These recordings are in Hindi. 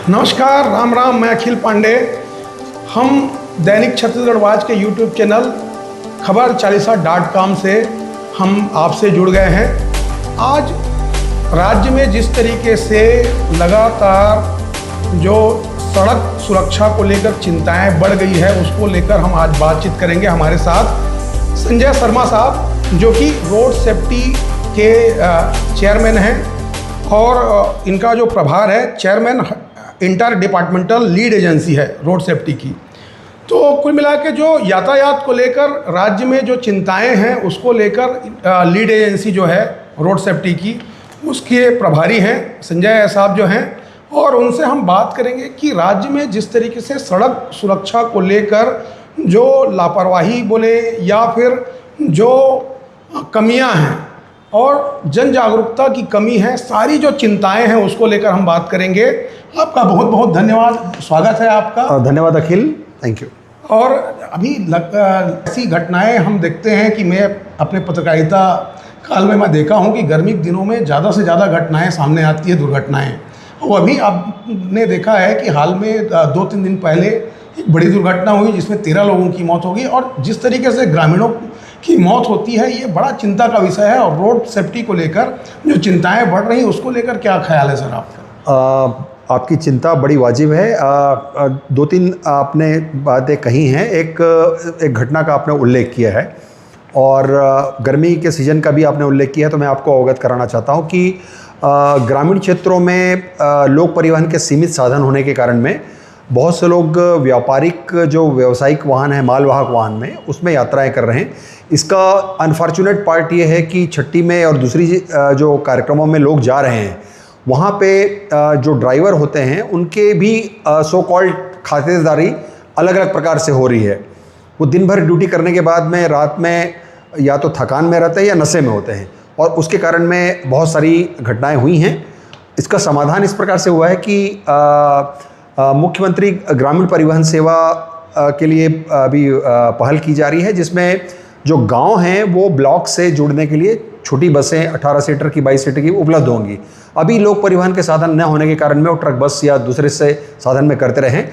नमस्कार, राम राम। मैं अखिल पांडे। हम दैनिक छत्तीसगढ़वाज के यूट्यूब चैनल खबर 40.com से हम आपसे जुड़ गए हैं। आज राज्य में जिस तरीके से लगातार जो सड़क सुरक्षा को लेकर चिंताएं बढ़ गई है, उसको लेकर हम आज बातचीत करेंगे। हमारे साथ संजय शर्मा साहब, जो कि रोड सेफ्टी के चेयरमैन हैं और इनका जो प्रभार है chairman inter departmental lead agency है रोड सेफ्टी की। तो कुल मिला के जो यातायात को लेकर राज्य में जो चिंताएं हैं, उसको लेकर लीड एजेंसी जो है रोड सेफ्टी की, उसके प्रभारी हैं संजय साहब जो हैं, और उनसे हम बात करेंगे कि राज्य में जिस तरीके से सड़क सुरक्षा को लेकर जो लापरवाही बोले या फिर जो कमियां हैं और जन जागरूकता की कमी है, सारी जो चिंताएं हैं उसको लेकर हम बात करेंगे। आपका बहुत बहुत धन्यवाद, स्वागत है आपका। धन्यवाद अखिल, थैंक यू। और अभी ऐसी घटनाएं हम देखते हैं कि मैं अपने पत्रकारिता काल में मैं देखा हूं कि गर्मी के दिनों में ज़्यादा से ज़्यादा घटनाएं सामने आती है, दुर्घटनाएं। और अभी आपने देखा है कि हाल में 2-3 दिन पहले एक बड़ी दुर्घटना हुई जिसमें 13 लोगों की मौत हो गई। और जिस तरीके से ग्रामीणों की मौत होती है, ये बड़ा चिंता का विषय है। और रोड सेफ्टी को लेकर जो चिंताएं बढ़ रही हैं, उसको लेकर क्या ख्याल है सर आपका? आपकी चिंता बड़ी वाजिब है। 2-3 आपने बातें कही हैं। एक घटना का आपने उल्लेख किया है और गर्मी के सीज़न का भी आपने उल्लेख किया है। तो मैं आपको अवगत कराना चाहता हूं कि ग्रामीण क्षेत्रों में लोक परिवहन के सीमित साधन होने के कारण में बहुत से लोग व्यापारिक जो व्यावसायिक वाहन है, मालवाहक वाहन में, उसमें यात्राएं कर रहे हैं। इसका अनफॉर्चुनेट पार्ट ये है कि छठी में और दूसरी जो कार्यक्रमों में लोग जा रहे हैं, वहाँ पे जो ड्राइवर होते हैं उनके भी सो कॉल्ड खातिरदारी अलग अलग प्रकार से हो रही है। वो दिन भर ड्यूटी करने के बाद में रात में या तो थकान में रहते हैं या नशे में होते हैं, और उसके कारण में बहुत सारी घटनाएं हुई हैं। इसका समाधान इस प्रकार से हुआ है कि मुख्यमंत्री ग्रामीण परिवहन सेवा के लिए अभी पहल की जा रही है, जिसमें जो गांव हैं वो ब्लॉक से जुड़ने के लिए छोटी बसें 18 सीटर की, 22 सीटर की उपलब्ध होंगी। अभी लोक परिवहन के साधन न होने के कारण में वो ट्रक, बस या दूसरे से साधन में करते रहें।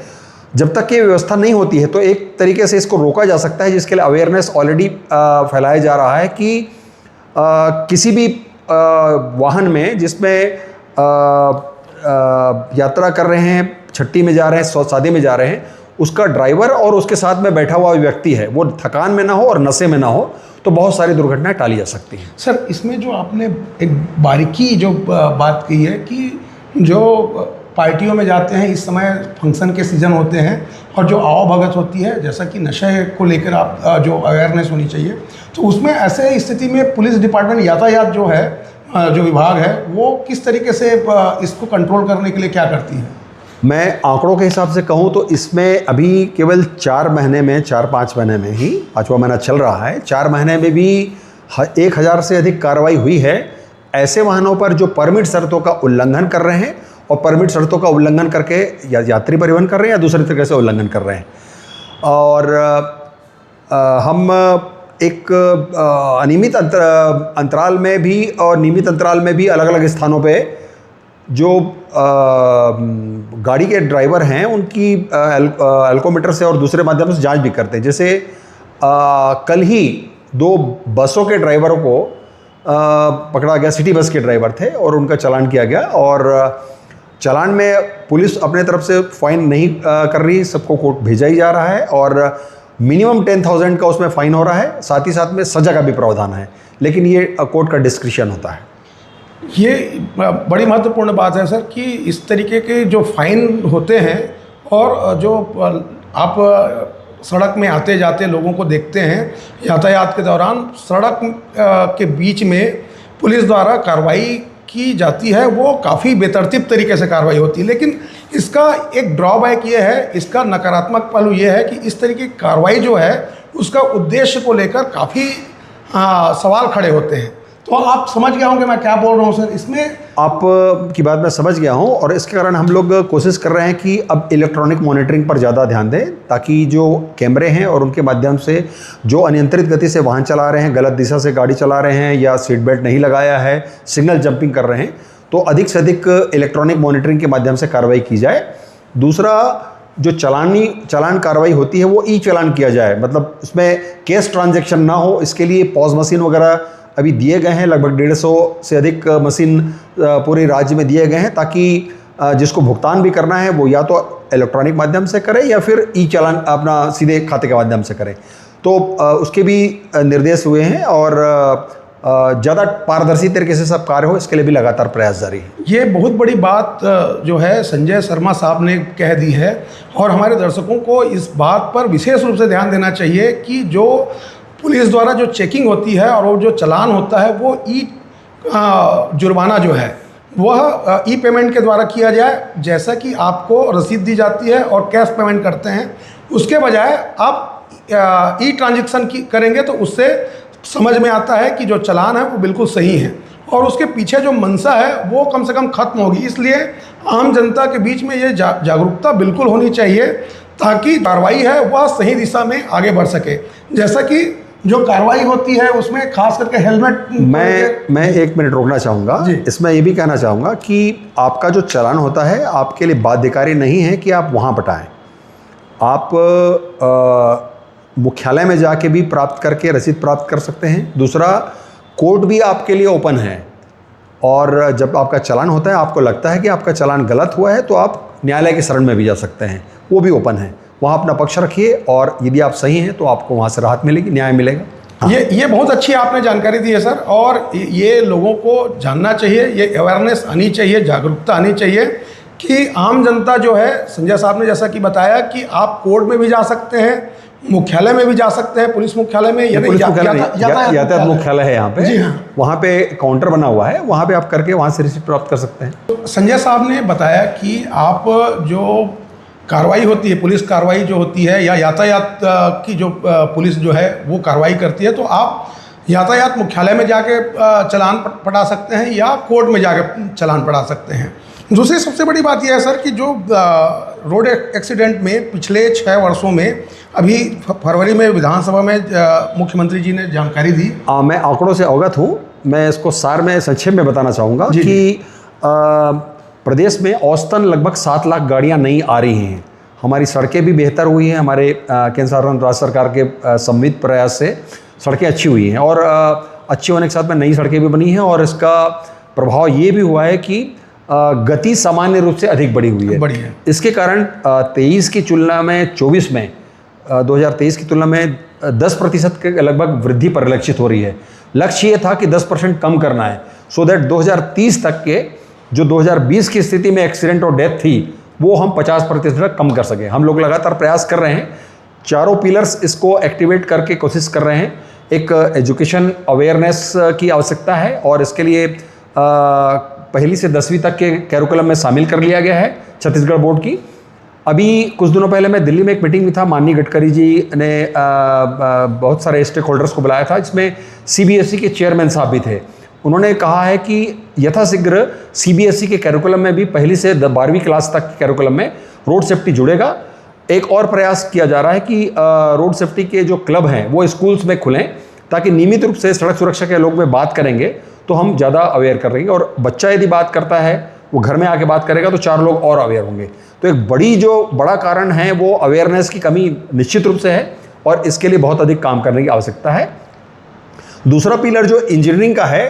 जब तक ये व्यवस्था नहीं होती है तो एक तरीके से इसको रोका जा सकता है, जिसके लिए अवेयरनेस ऑलरेडी फैलाया जा रहा है कि किसी भी वाहन में जिसमें यात्रा कर रहे हैं, छट्टी में जा रहे हैं, शादी में जा रहे हैं, उसका ड्राइवर और उसके साथ में बैठा हुआ व्यक्ति है वो थकान में ना हो और नशे में ना हो, तो बहुत सारी दुर्घटनाएं टाली जा सकती हैं। सर, इसमें जो आपने एक बारीकी जो बात की है कि जो पार्टियों में जाते हैं, इस समय फंक्शन के सीज़न होते हैं और जो आवभगत होती है, जैसा कि नशे को लेकर आप जो अवेयरनेस होनी चाहिए, तो उसमें ऐसे स्थिति में पुलिस डिपार्टमेंट, यातायात जो है, जो विभाग है, वो किस तरीके से इसको कंट्रोल करने के लिए क्या करती है? मैं आंकड़ों के हिसाब से कहूं तो इसमें अभी केवल 4-5 महीने में ही, 5वां महीना चल रहा है, 4 महीने में भी 1000 से अधिक कार्रवाई हुई है ऐसे वाहनों पर जो परमिट शर्तों का उल्लंघन कर रहे हैं और परमिट शर्तों का उल्लंघन करके या यात्री परिवहन कर रहे हैं या दूसरी तरीके से उल्लंघन कर रहे हैं। और हम एक अनियमित अंतराल में भी और नियमित अंतराल में भी अलग अलग स्थानों पे जो गाड़ी के ड्राइवर हैं उनकी एल्कोमीटर से और दूसरे माध्यम से जांच भी करते हैं। जैसे कल ही 2 बसों के ड्राइवरों को पकड़ा गया, सिटी बस के ड्राइवर थे, और उनका चालान किया गया। और चालान में पुलिस अपने तरफ से फाइन नहीं कर रही, सबको कोर्ट भेजा ही जा रहा है और मिनिमम 10,000 का उसमें फ़ाइन हो रहा है। साथ ही साथ में सज़ा का भी प्रावधान है, लेकिन ये कोर्ट का डिस्क्रिशन होता है। ये बड़ी महत्वपूर्ण बात है सर कि इस तरीके के जो फाइन होते हैं और जो आप सड़क में आते जाते लोगों को देखते हैं यातायात के दौरान, सड़क के बीच में पुलिस द्वारा कार्रवाई की जाती है, वो काफ़ी बेतरतीब तरीके से कार्रवाई होती है। लेकिन इसका एक ड्रॉबैक ये है, इसका नकारात्मक पहलू ये है कि इस तरीके की कार्रवाई जो है उसका उद्देश्य को लेकर काफ़ी सवाल खड़े होते हैं। तो आप समझ गए होंगे मैं क्या बोल रहा हूँ सर। इसमें आप की बात मैं समझ गया हूँ, और इसके कारण हम लोग कोशिश कर रहे हैं कि अब इलेक्ट्रॉनिक मॉनिटरिंग पर ज़्यादा ध्यान दें, ताकि जो कैमरे हैं और उनके माध्यम से जो अनियंत्रित गति से वाहन चला रहे हैं, गलत दिशा से गाड़ी चला रहे हैं या सीट बेल्ट नहीं लगाया है, सिग्नल जंपिंग कर रहे हैं, तो अधिक से अधिक इलेक्ट्रॉनिक मॉनिटरिंग के माध्यम से कार्रवाई की जाए। दूसरा, जो चालान कार्रवाई होती है वो ई चालान किया जाए, मतलब उसमें कैश ट्रांजैक्शन ना हो, इसके लिए पॉज मशीन वगैरह अभी दिए गए हैं। लगभग 150 से अधिक मशीन पूरे राज्य में दिए गए हैं, ताकि जिसको भुगतान भी करना है वो या तो इलेक्ट्रॉनिक माध्यम से करे या फिर ई चालान अपना सीधे खाते के माध्यम से करे। तो उसके भी निर्देश हुए हैं और ज़्यादा पारदर्शी तरीके से सब कार्य हो, इसके लिए भी लगातार प्रयास जारी है। ये बहुत बड़ी बात जो है संजय शर्मा साहब ने कह दी है, और हमारे दर्शकों को इस बात पर विशेष रूप से ध्यान देना चाहिए कि जो पुलिस द्वारा जो चेकिंग होती है और वो जो चालान होता है वो ई जुर्माना जो है वह ई पेमेंट के द्वारा किया जाए। जैसा कि आपको रसीद दी जाती है और कैश पेमेंट करते हैं, उसके बजाय आप ई ट्रांजैक्शन करेंगे तो उससे समझ में आता है कि जो चालान है वो बिल्कुल सही है और उसके पीछे जो मंशा है वो कम से कम खत्म होगी। इसलिए आम जनता के बीच में ये जागरूकता बिल्कुल होनी चाहिए, ताकि कार्रवाई है वह सही दिशा में आगे बढ़ सके। जैसा कि जो कार्रवाई होती है उसमें खास करके हेलमेट, मैं 1 मिनट रोकना चाहूँगा। इसमें ये भी कहना चाहूँगा कि आपका जो चालान होता है आपके लिए बाध्यकारी नहीं है कि आप वहाँ पटाएं। आप मुख्यालय में जाके भी प्राप्त करके रसीद प्राप्त कर सकते हैं। दूसरा, कोर्ट भी आपके लिए ओपन है, और जब आपका चालान होता है, आपको लगता है कि आपका चालान गलत हुआ है, तो आप न्यायालय के शरण में भी जा सकते हैं, वो भी ओपन है। वहाँ अपना पक्ष रखिए और यदि आप सही हैं तो आपको वहाँ से राहत मिलेगी, न्याय मिलेगा। हाँ। ये बहुत अच्छी आपने जानकारी दी है सर, और ये लोगों को जानना चाहिए, ये अवेयरनेस आनी चाहिए, जागरूकता आनी चाहिए कि आम जनता जो है, संजय साहब ने जैसा कि बताया कि आप कोर्ट में भी जा सकते हैं, मुख्यालय में भी जा सकते हैं, पुलिस मुख्यालय में, यातायात मुख्यालय है यहाँ पे। जी हाँ, वहाँ पे काउंटर बना हुआ है, वहाँ पे आप करके वहाँ से रिसीट प्राप्त कर सकते हैं। तो संजय साहब ने बताया कि आप जो कार्रवाई होती है, पुलिस कार्रवाई जो होती है या यातायात की जो पुलिस जो है वो कार्रवाई करती है, तो आप यातायात मुख्यालय में जाके चालान पटा सकते हैं या कोर्ट में जाके चालान पटा सकते हैं। दूसरी सबसे बड़ी बात यह है सर कि जो रोड एक्सीडेंट में पिछले 6 वर्षों में, अभी फरवरी में विधानसभा में मुख्यमंत्री जी ने जानकारी दी। मैं आंकड़ों से अवगत हूँ, मैं इसको सार में संक्षेप में बताना चाहूँगा कि प्रदेश में औसतन लगभग 7 लाख गाड़ियाँ नई आ रही हैं। हमारी सड़कें भी बेहतर हुई हैं, हमारे केंद्र सरकार राज्य सरकार के सम्मिलित प्रयास से सड़कें अच्छी हुई हैं, और अच्छी होने के साथ में नई सड़कें भी बनी हैं, और इसका प्रभाव ये भी हुआ है कि गति सामान्य रूप से अधिक बढ़ी हुई है। इसके कारण 23 की तुलना में 24 में 2023 की तुलना में 10% के लगभग वृद्धि परिलक्षित हो रही है। लक्ष्य ये था कि 10% कम करना है, सो दैट 2030 तक के जो 2020 की स्थिति में एक्सीडेंट और डेथ थी वो हम 50% तक कम कर सकें। हम लोग लगातार प्रयास कर रहे हैं, चारों पिलर्स इसको एक्टिवेट करके कोशिश कर रहे हैं। एक एजुकेशन अवेयरनेस की आवश्यकता है, और इसके लिए पहली से 10वीं तक के कैरिकुलम में शामिल कर लिया गया है छत्तीसगढ़ बोर्ड की। अभी कुछ दिनों पहले मैं दिल्ली में एक मीटिंग में था, माननीय गडकरी जी ने बहुत सारे स्टेक होल्डर्स को बुलाया था, जिसमें CBSE के चेयरमैन साहब भी थे। उन्होंने कहा है कि यथाशीघ्र CBSE के कैरिकुलम में भी पहली से 12वीं क्लास तक के कैरिकुलम में रोड सेफ्टी जुड़ेगा। एक और प्रयास किया जा रहा है कि रोड सेफ्टी के जो क्लब हैं वो स्कूल्स में खुलें, ताकि नियमित रूप से सड़क सुरक्षा के लोग में बात करेंगे तो हम ज़्यादा अवेयर करेंगे, और बच्चा यदि बात करता है वो घर में आके बात करेगा तो 4 लोग और अवेयर होंगे। तो एक बड़ा कारण है वो अवेयरनेस की कमी निश्चित रूप से है, और इसके लिए बहुत अधिक काम करने की आवश्यकता है। दूसरा पिलर जो इंजीनियरिंग का है,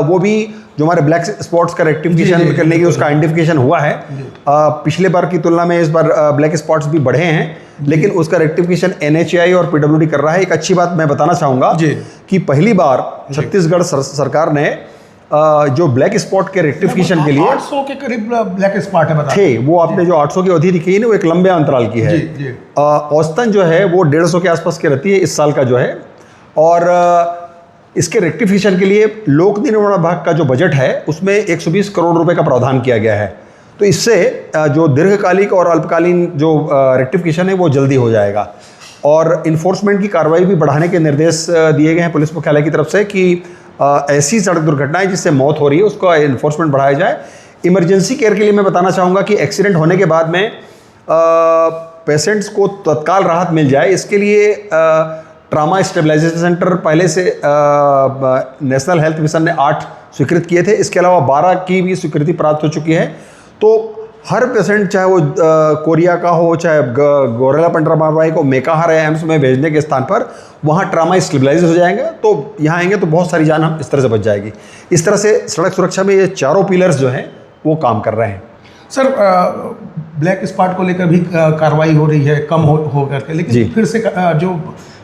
वो भी जो हमारे ब्लैक स्पॉट्स का रेक्टिफिकेशन करने की उसका आइडेंटिफिकेशन हुआ है। पिछले बार की तुलना में इस बार ब्लैक स्पॉट्स भी बढ़े हैं, लेकिन उसका रेक्टिफिकेशन NHAI और PWD कर रहा है। एक अच्छी बात मैं बताना चाहूँगा कि पहली बार छत्तीसगढ़ सरकार ने जो ब्लैक स्पॉट के रेक्टिफिकेशन के लिए 800 के करीब ब्लैक स्पॉट है थे, वो आपने जो 800 की अवधि दिखी है ना, वो एक लंबे अंतराल की है। औसतन जो है वो 150 के आसपास की रहती है इस साल का जो है, और इसके रेक्टिफिकेशन के लिए लोक निर्माण विभाग का जो बजट है उसमें 120 करोड़ रुपए का प्रावधान किया गया है। तो इससे जो दीर्घकालिक और अल्पकालीन जो रेक्टिफिकेशन है वो जल्दी हो जाएगा, और इन्फोर्समेंट की कार्रवाई भी बढ़ाने के निर्देश दिए गए हैं पुलिस मुख्यालय की तरफ से कि ऐसी सड़क दुर्घटनाएं जिससे मौत हो रही है उसका इन्फोर्समेंट बढ़ाया जाए। इमरजेंसी केयर के लिए मैं बताना चाहूँगा कि एक्सीडेंट होने के बाद में पेशेंट्स को तत्काल राहत मिल जाए, इसके लिए ट्रामा स्टेबलाइजेशन सेंटर पहले से नेशनल हेल्थ मिशन ने 8 स्वीकृत किए थे, इसके अलावा 12 की भी स्वीकृति प्राप्त हो चुकी है। तो हर पेशेंट, चाहे वो कोरिया का हो, चाहे गोरेला पंडराबाई को मेकाहार या एम्स में भेजने के स्थान पर वहाँ ट्रामा स्टेबलाइज हो जाएंगे, तो यहाँ आएंगे तो बहुत सारी जान हम इस तरह से बच जाएगी। इस तरह से सड़क सुरक्षा में ये चारों पिलर्स जो हैं वो काम कर रहे हैं। सर, ब्लैक स्पॉट को लेकर भी कार्रवाई हो रही है, कम हो करके, लेकिन फिर से जो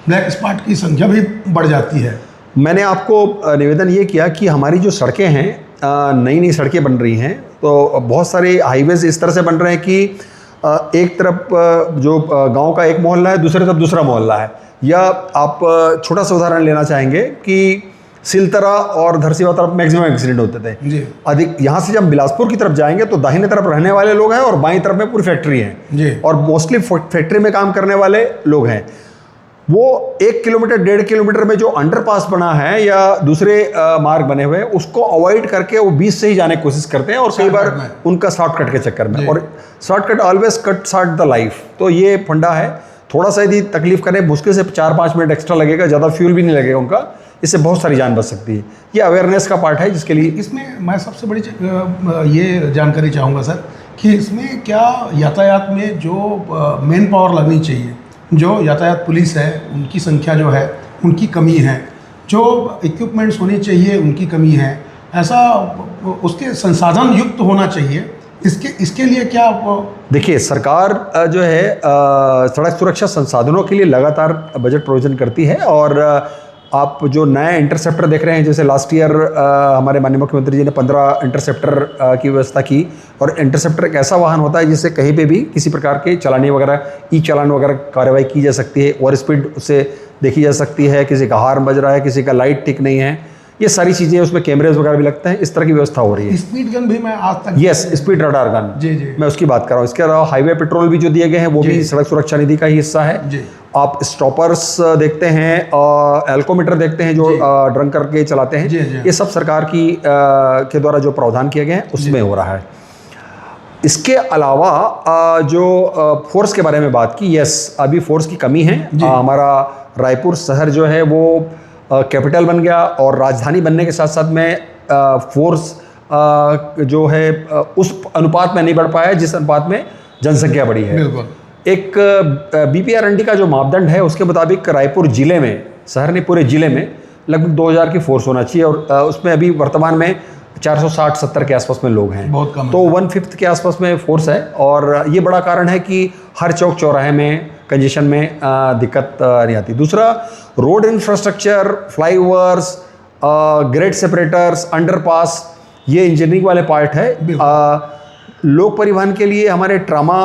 ब्लैक स्पॉट की संख्या भी बढ़ जाती है। मैंने आपको निवेदन ये किया कि हमारी जो सड़कें हैं, नई नई सड़कें बन रही हैं, तो बहुत सारे हाईवेज इस तरह से बन रहे हैं कि एक तरफ जो गांव का एक मोहल्ला है, दूसरी तरफ दूसरा मोहल्ला है। या आप छोटा सा उदाहरण लेना चाहेंगे कि सिलतरा और धरसीवा तरफ मैक्सिमम एक्सीडेंट होते थे जी। अधिक। यहाँ से जब बिलासपुर की तरफ जाएंगे तो दाहिने तरफ रहने वाले लोग हैं और बाईं तरफ में पूरी फैक्ट्री है जी। और मोस्टली फैक्ट्री में काम करने वाले लोग हैं। वो 1 किलोमीटर 1.5 किलोमीटर में जो अंडरपास बना है या दूसरे मार्ग बने हुए हैं, उसको अवॉइड करके वो 20 से ही जाने की कोशिश करते हैं और कई बार उनका शॉर्टकट के चक्कर में, और shortcut always cut short the life. तो ये फंडा है, थोड़ा सा यदि तकलीफ करें, मुश्किल से 4-5 मिनट एक्स्ट्रा लगेगा, ज़्यादा फ्यूल भी नहीं लगेगा उनका, इससे बहुत सारी जान बच सकती है। ये अवेयरनेस का पार्ट है जिसके लिए इसमें मैं सबसे बड़ी ये जानकारी चाहूँगा सर कि इसमें क्या यातायात में जो मेन पावर लगनी चाहिए, जो यातायात पुलिस है उनकी संख्या जो है उनकी कमी है, जो इक्विपमेंट्स होनी चाहिए उनकी कमी है, ऐसा उसके संसाधन युक्त होना चाहिए, इसके लिए क्या देखिए, सरकार जो है सड़क सुरक्षा संसाधनों के लिए लगातार बजट प्रोविजन करती है। और आप जो नए इंटरसेप्टर देख रहे हैं, जैसे लास्ट ईयर हमारे माननीय मुख्यमंत्री जी ने 15 इंटरसेप्टर की व्यवस्था की। और इंटरसेप्टर एक ऐसा वाहन होता है जिससे कहीं पे भी किसी प्रकार के चालानी वगैरह, ई चालान वगैरह कार्रवाई की जा सकती है, ओवर स्पीड उससे देखी जा सकती है, किसी का हॉर्न बज रहा है, किसी का लाइट ठीक नहीं है, ये सारी चीज़ें, उसमें कैमरेज वगैरह भी लगते हैं, इस तरह की व्यवस्था हो रही है। स्पीड गन भी मैं आज तक यस, स्पीड रडार गन, जी जी, मैं उसकी बात कर रहा हूँ। इसके अलावा हाईवे पेट्रोल भी जो दिए गए हैं वो भी सड़क सुरक्षा निधि का ही हिस्सा है जी। आप स्टॉपर्स देखते हैं और एल्कोमीटर देखते हैं जो ड्रंक करके चलाते हैं, ये सब सरकार की के द्वारा जो प्रावधान किए गए हैं उसमें हो रहा है। इसके अलावा जो फोर्स के बारे में बात की, यस, अभी फोर्स की कमी है। हमारा रायपुर शहर जो है वो कैपिटल बन गया और राजधानी बनने के साथ साथ में फोर्स जो है उस अनुपात में नहीं बढ़ पाया जिस अनुपात में जनसंख्या बढ़ी है। बिल्कुल। एक BPRND का जो मापदंड है उसके मुताबिक रायपुर जिले में, शहर ने पूरे जिले में लगभग 2000 की फोर्स होना चाहिए और उसमें अभी वर्तमान में 460-70 के आसपास में लोग हैं, बहुत कम है। तो 1/5 के आसपास में फोर्स है। और ये बड़ा कारण है कि हर चौक चौराहे में कंजेशन में दिक्कत नहीं आती। दूसरा, road infrastructure, flyovers, grade separators, underpass, ये इंजीनियरिंग वाले पार्ट है। लोक परिवहन के लिए हमारे ट्रामा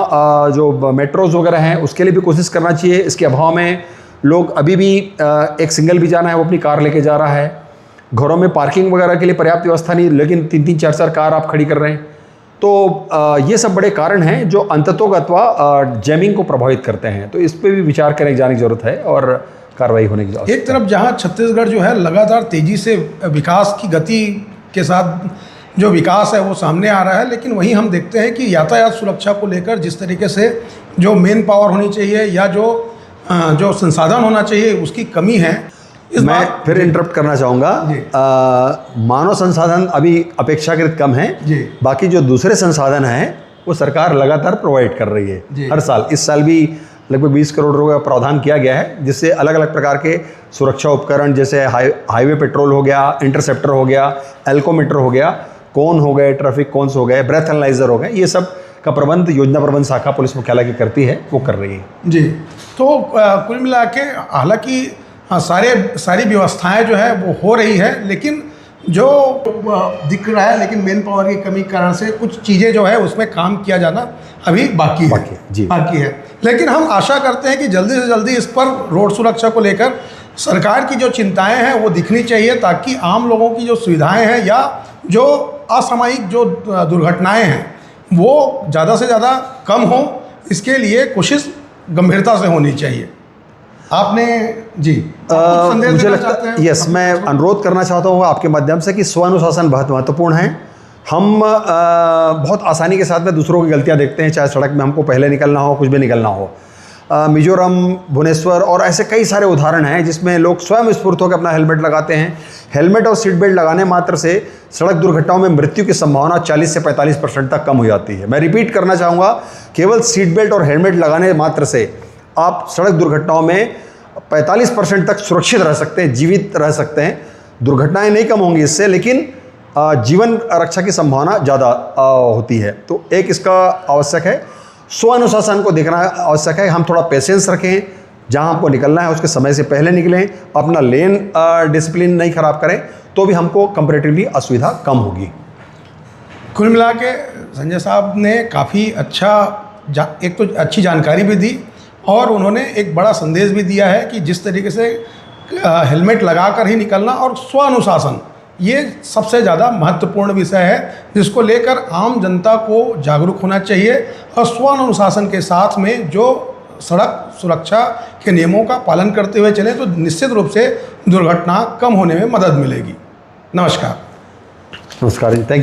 जो मेट्रोज वगैरह हैं उसके लिए भी कोशिश करना चाहिए। इसके अभाव में लोग अभी भी एक सिंगल भी जाना है वो अपनी कार लेके जा रहा है। घरों में पार्किंग वगैरह के लिए पर्याप्त व्यवस्था नहीं, लेकिन 3-3, 4-4 कार आप खड़ी कर रहे हैं। तो ये सब बड़े कारण हैं जो अंततोगत्वा जैमिंग को प्रभावित करते हैं। तो इस पर भी विचार करने जाने की जरूरत है और कार्रवाई होने की जरूरत है। एक तरफ जहां छत्तीसगढ़ जो है लगातार तेजी से विकास की गति के साथ जो विकास है वो सामने आ रहा है, लेकिन वहीं हम देखते हैं कि यातायात सुरक्षा को लेकर जिस तरीके से जो मेन पावर होनी चाहिए या जो संसाधन होना चाहिए उसकी कमी है। मैं फिर इंटरप्ट करना चाहूँगा। मानव संसाधन अभी अपेक्षाकृत कम है, बाकी जो दूसरे संसाधन हैं वो सरकार लगातार प्रोवाइड कर रही है हर साल। इस साल भी लगभग 20 करोड़ रुपये का प्रावधान किया गया है जिससे अलग अलग प्रकार के सुरक्षा उपकरण जैसे हाईवे पेट्रोल हो गया, इंटरसेप्टर हो गया, एल्कोमीटर हो गया, कौन हो गए, ट्रैफिक कौन्स हो गए, ब्रेथ एनालाइजर हो गए, ये सब का प्रबंध योजना प्रबंध शाखा पुलिस मुख्यालय की करती है, वो कर रही है जी। तो कुल मिला के हालांकि सारी व्यवस्थाएं जो है वो हो रही है, लेकिन जो दिख रहा है, लेकिन मेन पावर की कमी के कारण से कुछ चीज़ें जो है उसमें काम किया जाना अभी बाकी है। लेकिन हम आशा करते हैं कि जल्दी से जल्दी इस पर रोड सुरक्षा को लेकर सरकार की जो चिंताएं हैं वो दिखनी चाहिए, ताकि आम लोगों की जो सुविधाएं हैं या जो असामयिक जो दुर्घटनाएं हैं वो ज़्यादा से ज़्यादा कम हो, इसके लिए कोशिश गंभीरता से होनी चाहिए। आपने जी मुझे लगता है, यस, मैं अनुरोध करना चाहता हूँ आपके माध्यम से कि स्वानुशासन बहुत महत्वपूर्ण है। हम बहुत आसानी के साथ में दूसरों की गलतियाँ देखते हैं, चाहे सड़क में हमको पहले निकलना हो, कुछ भी निकलना हो। मिजोरम, भुवनेश्वर और ऐसे कई सारे उदाहरण हैं जिसमें लोग स्वयं स्फूर्त होकर अपना हेलमेट लगाते हैं। हेलमेट और सीट बेल्ट लगाने मात्र से सड़क दुर्घटनाओं में मृत्यु की संभावना 40 से 45% तक कम हो जाती है। मैं रिपीट करना चाहूँगा, केवल सीट बेल्ट और हेलमेट लगाने मात्र से आप सड़क दुर्घटनाओं में 45% तक सुरक्षित रह सकते हैं, जीवित रह सकते हैं। दुर्घटनाएं नहीं कम होंगी इससे, लेकिन जीवन रक्षा की संभावना ज़्यादा होती है। तो एक इसका आवश्यक है, स्व अनुशासन को देखना आवश्यक है। हम थोड़ा पेशेंस रखें, जहां हमको निकलना है उसके समय से पहले निकलें, अपना लेन डिसिप्लिन नहीं खराब करें, तो भी हमको कंपैरेटिवली असुविधा कम होगी। कुल मिला के संजय साहब ने काफ़ी एक तो अच्छी जानकारी भी दी और उन्होंने एक बड़ा संदेश भी दिया है कि जिस तरीके से हेलमेट लगाकर ही निकलना और स्व अनुशासन, ये सबसे ज़्यादा महत्वपूर्ण विषय है जिसको लेकर आम जनता को जागरूक होना चाहिए और स्व अनुशासन के साथ में जो सड़क सुरक्षा के नियमों का पालन करते हुए चलें तो निश्चित रूप से दुर्घटना कम होने में मदद मिलेगी। नमस्कार। नमस्कार जी, थैंक